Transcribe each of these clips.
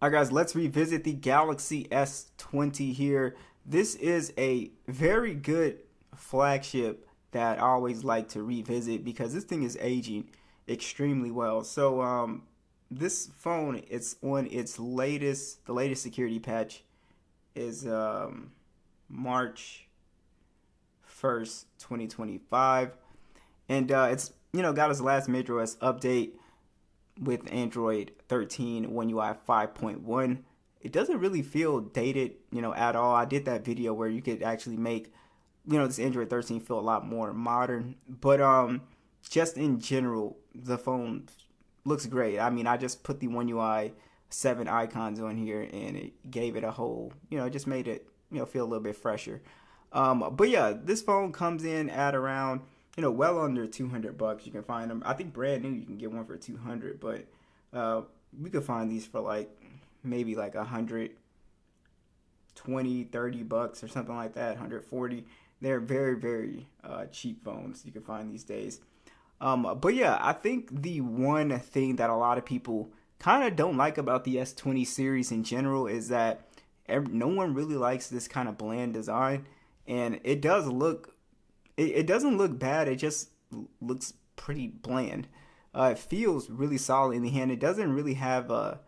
Alright guys, let's revisit the Galaxy S20 here. This is a very good flagship that I always like to revisit because this thing is aging extremely well. This phone, it's on its the latest security patch is March 1st, 2025. And it's, got its last MageOS update with Android 13 One UI 5.1. It doesn't really feel dated, at all. I did that video where you could actually make, this Android 13 feel a lot more modern. But just in general, the phone looks great. I mean, I just put the One UI 7 icons on here and it gave it a whole, it just made it, feel a little bit fresher. But yeah, this phone comes in at around well under 200 bucks. You can find them. I think brand new you can get one for 200, but we could find these for like maybe like 120, 30 bucks or something like that, 140. They're very, very cheap phones you can find these days. But yeah, I think the one thing that a lot of people kind of don't like about the S20 series in general is that no one really likes this kind of bland design, and it doesn't look bad. It just looks pretty bland. It feels really solid in the hand. It doesn't really have I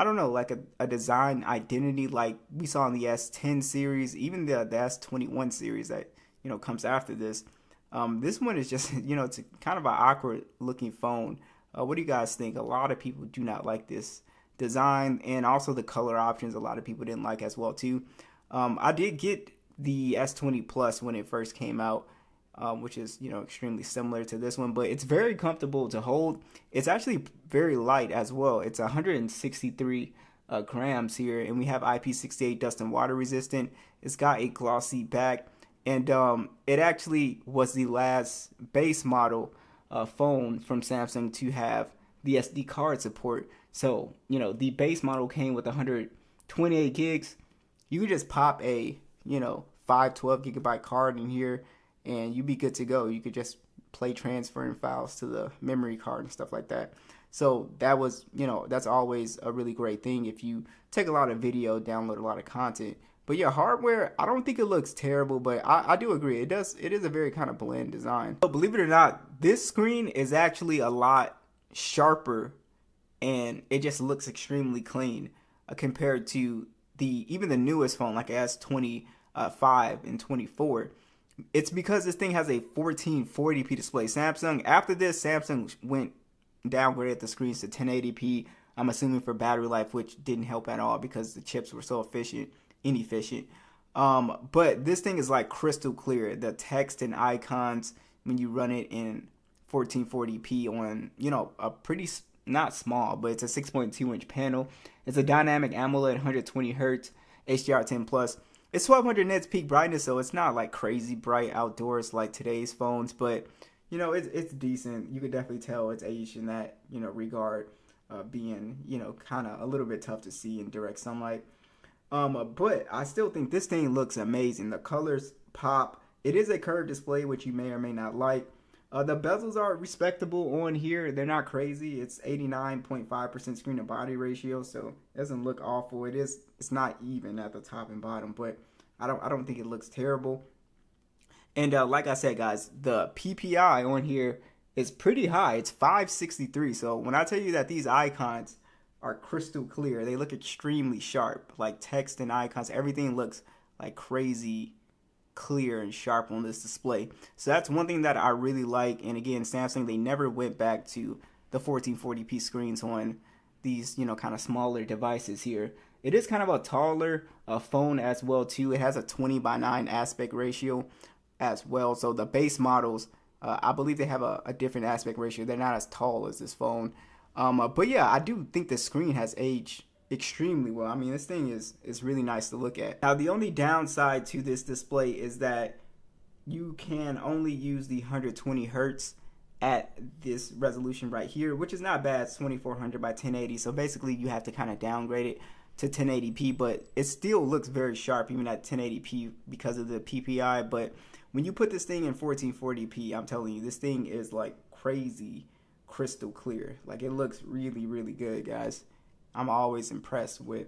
don't know, like a design identity like we saw in the S10 series, even the S21 series that, comes after this. This one is just, it's kind of an awkward looking phone. What do you guys think? A lot of people do not like this design, and also the color options a lot of people didn't like as well too. I did get the S20 Plus when it first came out, which is extremely similar to this one, but it's very comfortable to hold. It's actually very light as well. It's 163 grams here, and we have IP68 dust and water resistant. It's got a glossy back, and it actually was the last base model phone from Samsung to have the SD card support. So the base model came with 128 gigs. You could just pop a 512 gigabyte card in here and you'd be good to go. You could just play transferring files to the memory card and stuff like that. So that was, that's always a really great thing if you take a lot of video, download a lot of content. But yeah, hardware, I don't think it looks terrible, but I do agree. It is a very kind of bland design. But believe it or not, this screen is actually a lot sharper and it just looks extremely clean compared to even the newest phone like S25 and 24. It's because this thing has a 1440p display. After this, Samsung went downgraded the screens to 1080p. I'm assuming for battery life, which didn't help at all because the chips were so inefficient. But this thing is like crystal clear. The text and icons when you run it in 1440p on, a pretty, not small, but it's a 6.2-inch panel. It's a dynamic AMOLED 120 Hz HDR10 plus. It's 1200 nits peak brightness, so it's not like crazy bright outdoors like today's phones, but it's decent. You could definitely tell it's aged in that regard, being kind of a little bit tough to see in direct sunlight. But I still think this thing looks amazing. The colors pop. It is a curved display, which you may or may not like. The bezels are respectable on here. They're not crazy. It's 89.5% screen to body ratio, so it doesn't look awful. It's not even at the top and bottom, but I don't think it looks terrible. And like I said, guys, the PPI on here is pretty high. It's 563. So when I tell you that these icons are crystal clear, they look extremely sharp. Like text and icons, everything looks like crazy clear and sharp on this display. So that's one thing that I really like. And again, Samsung, they never went back to the 1440p screens on these kind of smaller devices here. It is kind of a taller phone as well too. It has a 20:9 aspect ratio as well. So the base models, I believe they have a different aspect ratio. They're not as tall as this phone. But yeah, I do think the screen has aged extremely well. I mean, this thing is really nice to look at. Now, the only downside to this display is that you can only use the 120 hertz at this resolution right here, which is not bad. It's 2400 by 1080. So basically, you have to kind of downgrade it to 1080p, but it still looks very sharp even at 1080p because of the PPI. But when you put this thing in 1440p, I'm telling you, this thing is like crazy crystal clear. Like, it looks really, really good, guys. I'm always impressed with,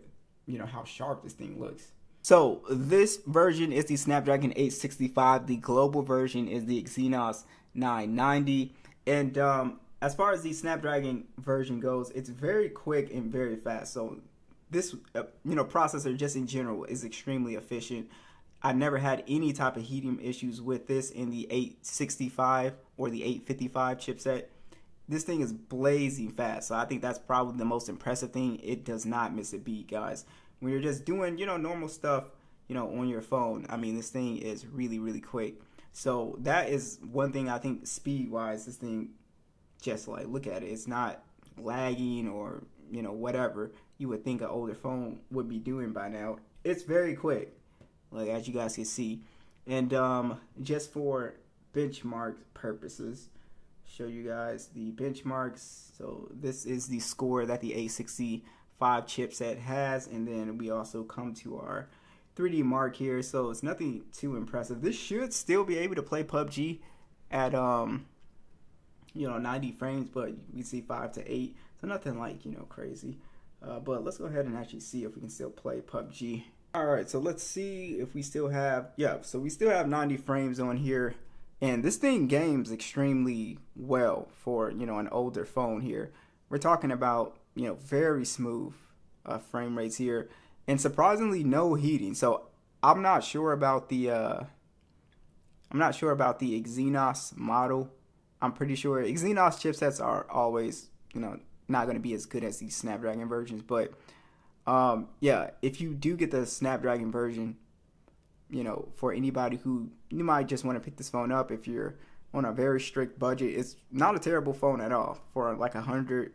how sharp this thing looks. So this version is the Snapdragon 865. The global version is the Exynos 990. And as far as the Snapdragon version goes, it's very quick and very fast. So this, processor just in general is extremely efficient. I never had any type of heating issues with this in the 865 or the 855 chipset. This thing is blazing fast. So I think that's probably the most impressive thing. It does not miss a beat, guys. When you're just doing, normal stuff, on your phone, I mean, this thing is really, really quick. So that is one thing I think speed-wise, this thing, just like, look at it. It's not lagging or, whatever you would think an older phone would be doing by now. It's very quick, like as you guys can see. And just for benchmark purposes, show you guys the benchmarks. So this is the score that the A65 chipset has, and then we also come to our 3D mark here. So it's nothing too impressive. This should still be able to play PUBG at 90 frames, but we see 5 to 8, so nothing like crazy. But let's go ahead and actually see if we can still play PUBG. All right, so let's see if we still have, so we still have 90 frames on here. And this thing games extremely well for, an older phone here. We're talking about, very smooth frame rates here. And surprisingly, no heating. So I'm not sure about the Exynos model. I'm pretty sure Exynos chipsets are always, not going to be as good as these Snapdragon versions. But, if you do get the Snapdragon version, for anybody who, you might just want to pick this phone up if you're on a very strict budget, it's not a terrible phone at all. For like $120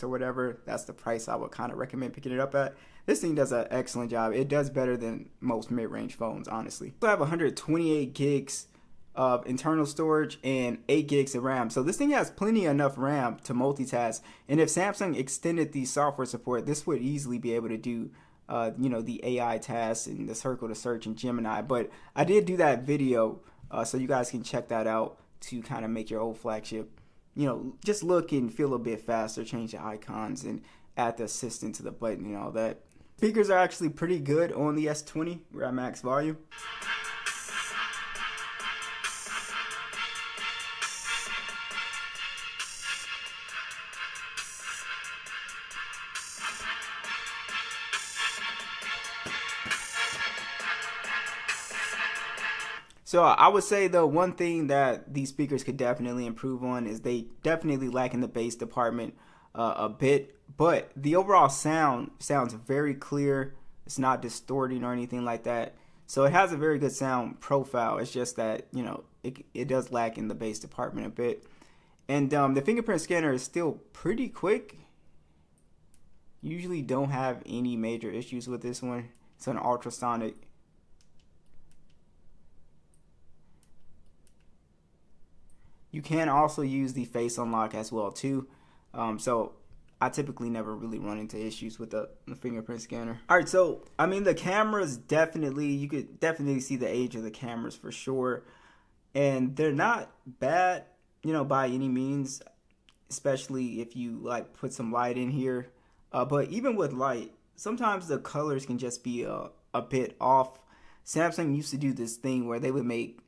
or whatever, that's the price I would kind of recommend picking it up at. This thing does an excellent job. It does better than most mid-range phones, honestly. I have 128 gigs of internal storage and 8 gigs of RAM. So this thing has plenty enough RAM to multitask. And if Samsung extended the software support, this would easily be able to do the AI tasks and the circle to search in Gemini. But I did do that video, so you guys can check that out to kind of make your old flagship, just look and feel a bit faster, change the icons and add the assistant to the button and all that. Speakers are actually pretty good on the S20. We're at max volume. So I would say the one thing that these speakers could definitely improve on is they definitely lack in the bass department a bit, but the overall sound sounds very clear. It's not distorting or anything like that. So it has a very good sound profile. It's just that, it does lack in the bass department a bit. And the fingerprint scanner is still pretty quick. Usually don't have any major issues with this one. It's an ultrasonic. You can also use the face unlock as well too. So I typically never really run into issues with the fingerprint scanner. All right, so I mean the cameras definitely, you could definitely see the age of the cameras for sure. And they're not bad, by any means, especially if you like put some light in here. But even with light, sometimes the colors can just be a bit off. Samsung used to do this thing where they would make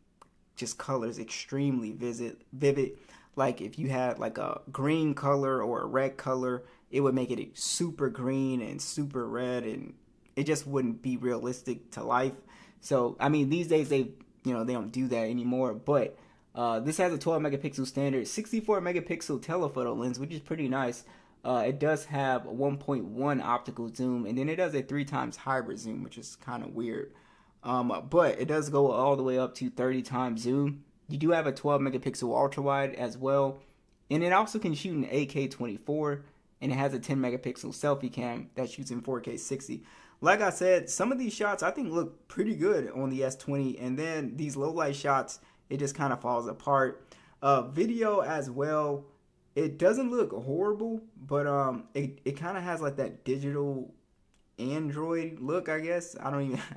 just colors extremely vivid. Like if you had like a green color or a red color, it would make it super green and super red, and it just wouldn't be realistic to life. So I mean, these days they don't do that anymore. But this has a 12 megapixel standard 64 megapixel telephoto lens, which is pretty nice. It does have a 1.1 optical zoom, and then it does a 3x hybrid zoom, which is kind of weird. But it does go all the way up to 30 times zoom. You do have a 12 megapixel ultra wide as well. And it also can shoot in 8K 24. And it has a 10 megapixel selfie cam that shoots in 4K 60. Like I said, some of these shots I think look pretty good on the S20. And then these low light shots, it just kind of falls apart. Video as well, it doesn't look horrible. But it kind of has like that digital Android look, I guess. I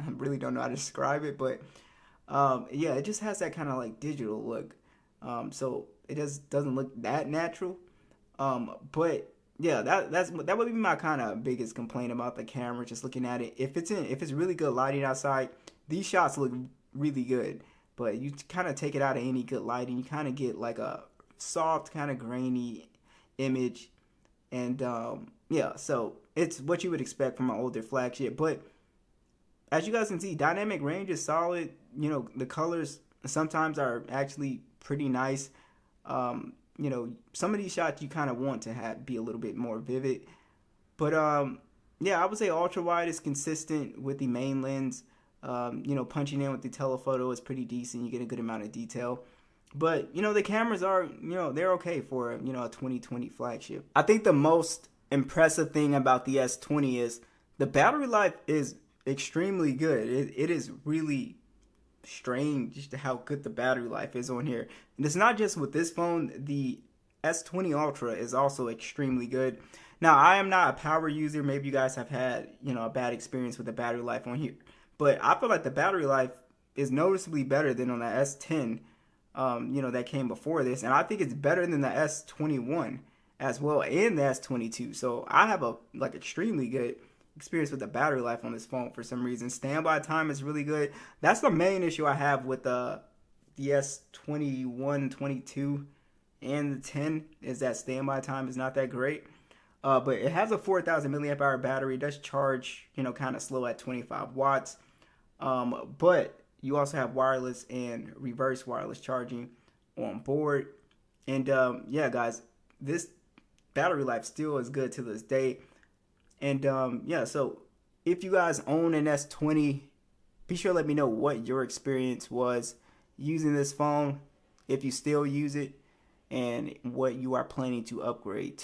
really don't know how to describe it, but yeah, it just has that kind of like digital look. So it just doesn't look that natural. But yeah, that would be my kind of biggest complaint about the camera. Just looking at it, if it's really good lighting outside, these shots look really good. But you kind of take it out of any good lighting, you kind of get like a soft, kind of grainy image, and yeah, so it's what you would expect from an older flagship. But as you guys can see, dynamic range is solid. You know, the colors sometimes are actually pretty nice. You know, some of these shots you kind of want to have be a little bit more vivid. But yeah, I would say ultra wide is consistent with the main lens. You know, punching in with the telephoto is pretty decent. You get a good amount of detail. But, you know, the cameras are, you know, they're okay for, you know, a 2020 flagship. I think the most impressive thing about the S20 is the battery life is extremely good. It is really strange how good the battery life is on here. And it's not just with this phone. The S20 Ultra is also extremely good. Now, I am not a power user. Maybe you guys have had, you know, a bad experience with the battery life on here. But I feel like the battery life is noticeably better than on the S10, you know, that came before this. And I think it's better than the S21 as well, and the S22. So I have a like extremely good experience with the battery life on this phone for some reason. Standby time is really good. That's the main issue I have with the S21, 22, and the 10 is that standby time is not that great. But it has a 4,000 milliamp hour battery. It does charge, you know, kind of slow at 25 watts. But you also have wireless and reverse wireless charging on board. And yeah, guys, this battery life still is good to this day. And yeah, so if you guys own an S20, be sure to let me know what your experience was using this phone, if you still use it, and what you are planning to upgrade